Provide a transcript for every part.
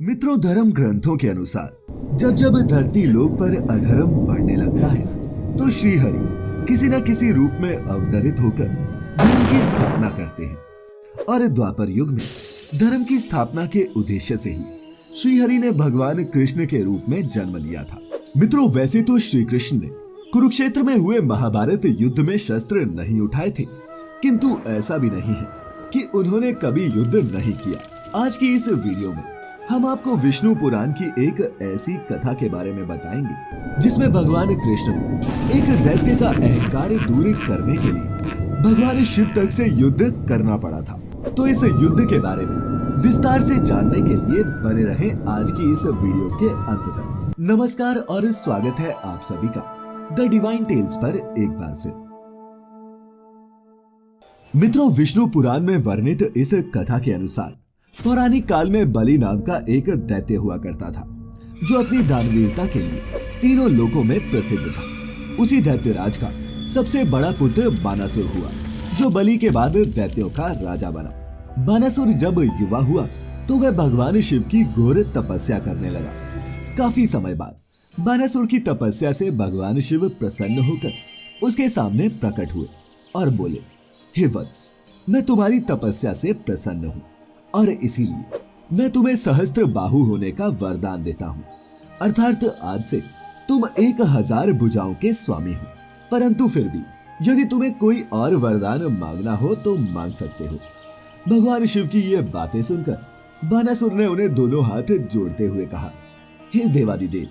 मित्रों, धर्म ग्रंथों के अनुसार जब जब धरती लोक पर अधर्म बढ़ने लगता है तो श्रीहरि किसी न किसी रूप में अवतरित होकर धर्म की स्थापना करते हैं। और द्वापर युग में धर्म की स्थापना के उद्देश्य से ही श्रीहरि ने भगवान कृष्ण के रूप में जन्म लिया था। मित्रों, वैसे तो श्री कृष्ण ने कुरुक्षेत्र में हुए महाभारत युद्ध में शस्त्र नहीं उठाए थे, किंतु ऐसा भी नहीं है कि उन्होंने कभी युद्ध नहीं किया। आज की इस वीडियो में हम आपको विष्णु पुराण की एक ऐसी कथा के बारे में बताएंगे जिसमें भगवान कृष्ण को एक दैत्य का अहंकार दूर करने के लिए भगवान शिव तक से युद्ध करना पड़ा था। तो इस युद्ध के बारे में विस्तार से जानने के लिए बने रहें आज की इस वीडियो के अंत तक। नमस्कार और स्वागत है आप सभी का द डिवाइन टेल्स पर एक बार फिर। मित्रों, विष्णु पुराण में वर्णित इस कथा के अनुसार पौराणिक काल में बलि नाम का एक दैत्य हुआ करता था जो अपनी दानवीरता के लिए तीनों लोकों में प्रसिद्ध था। उसी दैत्य राज का सबसे बड़ा पुत्र बानासुर हुआ जो बलि के बाद दैत्यों का राजा बना। बानासुर जब युवा हुआ तो वह भगवान शिव की घोर तपस्या करने लगा। काफी समय बाद बानासुर की तपस्या से भगवान शिव प्रसन्न होकर उसके सामने प्रकट हुए और बोले, हे वत्स, मैं तुम्हारी तपस्या से प्रसन्न हूँ और इसीलिए मैं तुम्हें सहस्त्र बाहु होने का वरदान देता हूँ। अर्थात आज से तुम 1000 भुजाओं के स्वामी हो, परंतु फिर भी यदि तुम्हें कोई और वरदान मांगना हो तो मांग सकते हो। भगवान शिव की ये बातें सुनकर बानासुर ने उन्हें दोनों हाथ जोड़ते हुए कहा, हे देवादिदेव,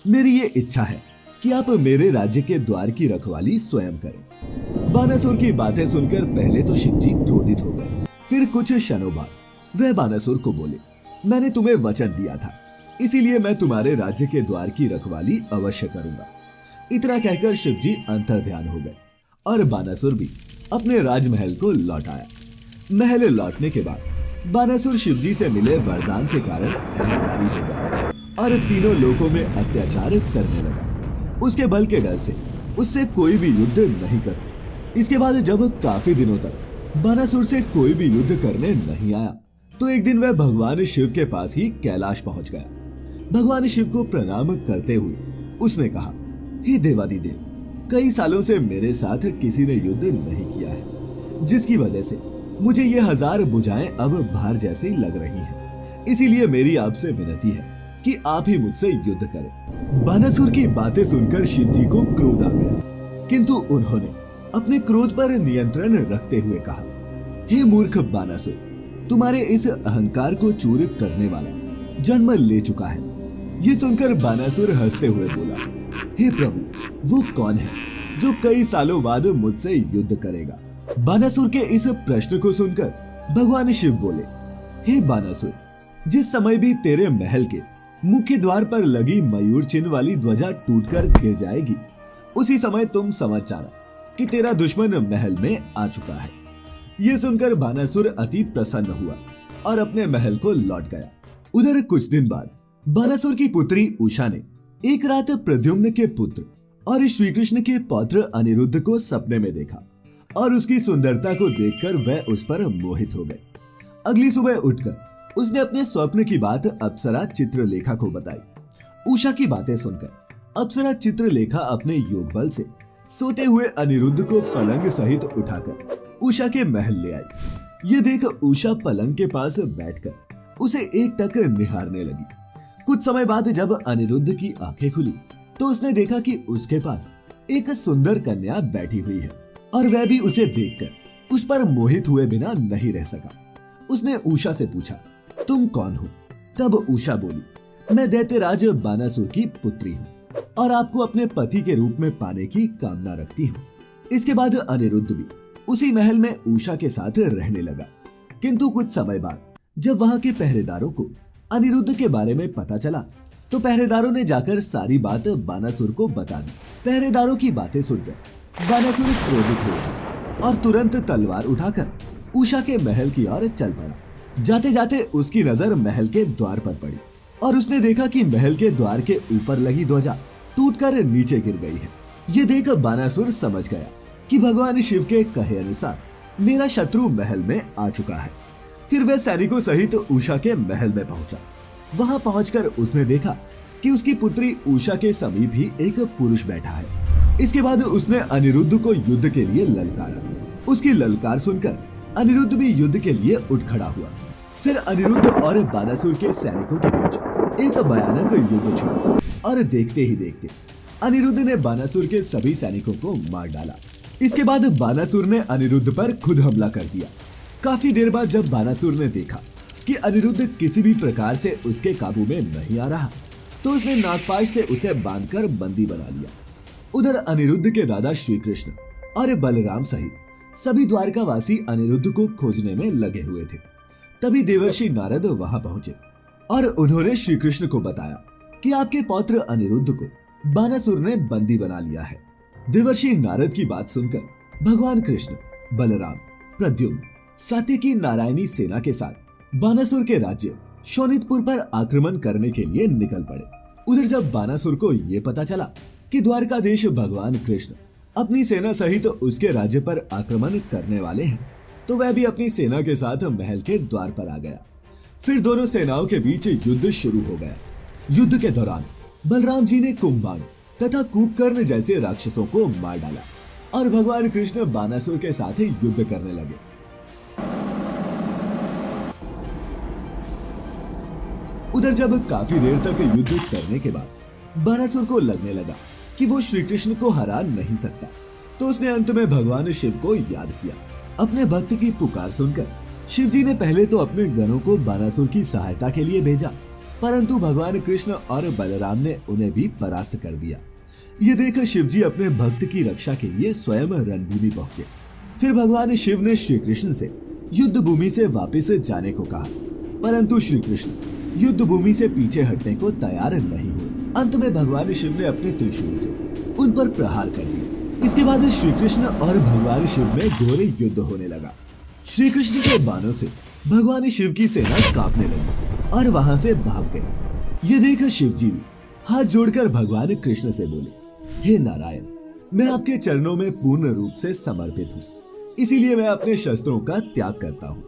मेरी ये इच्छा है कि आप मेरे राज्य के द्वार की रखवाली स्वयं करें। बानासुर की बातें सुनकर पहले तो शिवजी क्रोधित हो गए, फिर कुछ क्षणों बाद वह बानासुर को बोले, मैंने तुम्हें वचन दिया था, इसीलिए मैं तुम्हारे राज्य के द्वार की रखवाली अवश्य करूंगा। इतना कहकर शिवजी अंतर्ध्यान हो गए और बानासुर भी अपने राजमहल को लौट आया। महल लौटने के बाद बानासुर शिवजी से मिले वरदान के कारण अहंकारी हो गया और तीनों लोकों में अत्याचार करने लगा। उसके बल के डर से उससे कोई भी युद्ध नहीं करता। इसके बाद जब काफी दिनों तक बानासुर से कोई भी युद्ध करने नहीं आया तो एक दिन वह भगवान शिव के पास ही कैलाश पहुंच गया। भगवान शिव को प्रणाम करते हुए उसने कहा, हे देवादिदेव, कई सालों से मेरे साथ किसी ने युद्ध नहीं किया है, जिसकी वजह से मुझे ये 1000 भुजाएं अब भार जैसी लग रही हैं। इसीलिए मेरी आपसे विनती है कि आप ही मुझसे युद्ध करें। बानासुर की बातें सुनकर शिव जी को क्रोध आ गया, किंतु उन्होंने अपने क्रोध पर नियंत्रण रखते हुए कहा, हे मूर्ख बानासुर, तुम्हारे इस अहंकार को चूर करने वाला जन्म ले चुका है। ये सुनकर बानासुर हंसते हुए बोला, हे प्रभु, वो कौन है जो कई सालों बाद मुझसे युद्ध करेगा? बानासुर के इस प्रश्न को सुनकर भगवान शिव बोले, हे बानासुर, जिस समय भी तेरे महल के मुख्य द्वार पर लगी मयूर चिन्ह वाली ध्वजा टूटकर गिर जाएगी, उसी समय तुम समझ जाना कि तेरा दुश्मन महल में आ चुका है। ये सुनकर बानासुर अति प्रसन्न हुआ और अपने महल को लौट गया। उधर कुछ दिन बाद बानासुर की पुत्री उषा ने एक रात प्रद्युम्न के पुत्र और श्री कृष्ण के पौत्र अनिरुद्ध को सपने में देखा और उसकी सुंदरता को देखकर वह उस पर मोहित हो गए। अगली सुबह उठकर उसने अपने स्वप्न की बात अप्सरा चित्रलेखा को बताई। उषा की बातें सुनकर अप्सरा चित्रलेखा अपने योग बल से सोते हुए अनिरुद्ध को पलंग सहित उठाकर उषा के महल ले आई। ये देख उषा पलंग के पास बैठकर उसे एक टक निहारने लगी। कुछ समय बाद जब अनिरुद्ध की आंखें खुली तो उसने देखा कि उसके पास एक सुंदर कन्या बैठी हुई है और वह भी उसे देखकर उस पर मोहित हुए बिना नहीं रह सका। उसने उषा से पूछा, तुम कौन हो? तब उषा बोली, मैं दैत्यराज बानासुर की पुत्री हूँ और आपको अपने पति के रूप में पाने की कामना रखती हूँ। इसके बाद अनिरुद्ध भी उसी महल में उषा के साथ रहने लगा। किंतु कुछ समय बाद जब वहां के पहरेदारों को अनिरुद्ध के बारे में पता चला तो पहरेदारों ने जाकर सारी बात बानासुर को बता दी। पहरेदारों की बातें सुनकर बानासुर क्रोधित हो गया और तुरंत तलवार उठाकर उषा के महल की ओर चल पड़ा। जाते जाते उसकी नजर महल के द्वार पर पड़ी और उसने देखा कि महल के द्वार के ऊपर लगी ध्वजा टूटकर नीचे गिर गई है। ये देख बानासुर समझ गया कि भगवान शिव के कहे अनुसार मेरा शत्रु महल में आ चुका है। फिर वह सैनिकों सहित उषा के महल में पहुंचा। वहां पहुंचकर उसने देखा कि उसकी पुत्री उषा के समीप ही एक पुरुष बैठा है। इसके बाद उसने अनिरुद्ध को युद्ध के लिए ललकारा। उसकी ललकार सुनकर अनिरुद्ध भी युद्ध के लिए उठ खड़ा हुआ। फिर अनिरुद्ध और बानासुर के सैनिकों के बीच एक भयानक युद्ध छिड़ा और देखते ही देखते अनिरुद्ध ने बानासुर के सभी सैनिकों को मार डाला। इसके बाद बानासुर ने अनिरुद्ध पर खुद हमला कर दिया। काफी देर बाद जब बानासुर ने देखा कि अनिरुद्ध किसी भी प्रकार से उसके काबू में नहीं आ रहा, तो उसने नागपाश से उसे बांधकर बंदी बना लिया। उधर अनिरुद्ध के दादा श्री कृष्ण और बलराम सहित सभी द्वारकावासी अनिरुद्ध को खोजने में लगे हुए थे। तभी देवर्षि नारद वहां पहुंचे और उन्होंने श्री कृष्ण को बताया कि आपके पौत्र अनिरुद्ध को बानासुर ने बंदी बना लिया है। देवर्षि नारद की बात सुनकर भगवान कृष्ण, बलराम, प्रद्युम्न, सात्यकी नारायणी सेना के साथ बानासुर के राज्य शोणितपुर पर आक्रमण करने के लिए निकल पड़े। उधर जब बानासुर को यह पता चला कि द्वारकाधीश भगवान कृष्ण अपनी सेना सहित उसके राज्य पर आक्रमण करने वाले हैं, तो वह भी अपनी सेना के साथ महल के द्वार पर आ गया। फिर दोनों सेनाओं के बीच युद्ध शुरू हो गया। युद्ध के दौरान बलराम जी ने कुंभकर्ण तथा कूपकर्ण जैसे राक्षसों को मार डाला और भगवान कृष्ण बानासुर के साथ युद्ध करने लगे। उधर जब काफी देर तक युद्ध करने के बाद बानासुर को लगने लगा कि वो श्री कृष्ण को हरा नहीं सकता, तो उसने अंत में भगवान शिव को याद किया। अपने भक्त की पुकार सुनकर शिव जी ने पहले तो अपने गणों को बानासुर की सहायता के लिए भेजा, परंतु भगवान कृष्ण और बलराम ने उन्हें भी परास्त कर दिया। ये देख शिव जी अपने भक्त की रक्षा के लिए स्वयं रणभूमि पहुंचे। फिर भगवान शिव ने श्री कृष्ण से युद्ध भूमि से वापस जाने को कहा, परंतु श्री कृष्ण युद्ध भूमि से पीछे हटने को तैयार नहीं हुए। अंत में भगवान शिव ने अपने त्रिशूल से उन पर प्रहार कर दिया। इसके बाद श्री कृष्ण और भगवान शिव में घोर युद्ध होने लगा। श्री कृष्ण के बाणों से भगवान शिव की सेना कांपने लगी और वहां से भाग गए। ये देख शिव जी भी हाथ जोड़कर भगवान कृष्ण से बोले, हे नारायण, मैं आपके चरणों में पूर्ण रूप से समर्पित हूँ, इसीलिए मैं अपने शस्त्रों का त्याग करता हूँ।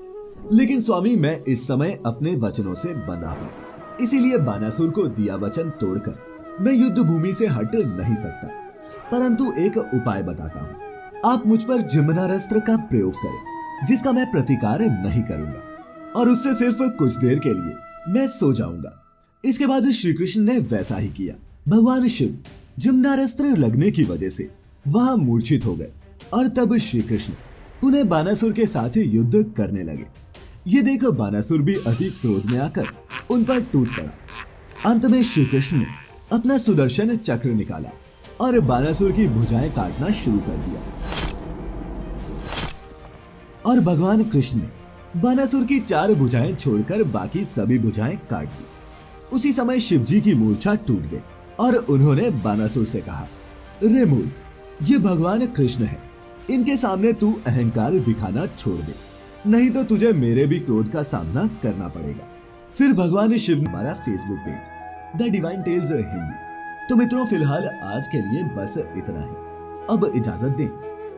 लेकिन स्वामी, मैं इस समय अपने वचनों से बंधा हूँ, इसीलिए बानासुर को दिया वचन तोड़कर मैं युद्ध भूमि से हट नहीं सकता। परंतु एक उपाय बताता हूँ, आप मुझ पर जिम्नारस्त्र का प्रयोग करें, जिसका मैं प्रतिकार नहीं करूंगा, और उससे सिर्फ कुछ देर के लिए मैं सो जाऊंगा। इसके बाद श्री कृष्ण ने वैसा ही किया। भगवान शिव जिम्नारस्त्र लगने की वजह से वहां मूर्छित हो गए और तब श्री कृष्ण पुनः बानासुर के साथ युद्ध करने लगे। ये देख बानासुर भी अति क्रोध में आकर उन पर टूट पड़ा। अंत में श्री कृष्ण ने अपना सुदर्शन चक्र निकाला और बानासुर की भुजाएं काटना शुरू कर दिया, और भगवान कृष्ण ने बानासुर की 4 भुजाएं छोड़कर बाकी सभी भुजाएं काट दी। उसी समय शिवजी की मूर्छा टूट गई और उन्होंने बानासुर से कहा, रे मूर्ख, ये भगवान कृष्ण है, इनके सामने तू अहंकार दिखाना छोड़ दे, नहीं तो तुझे मेरे भी क्रोध का सामना करना पड़ेगा। फिर भगवान शिव ने हमारा Facebook page the divine tales Hindi. तो मित्रों, फिलहाल आज के लिए बस इतना ही। अब इजाजत दें,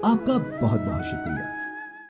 आपका बहुत बहुत शुक्रिया।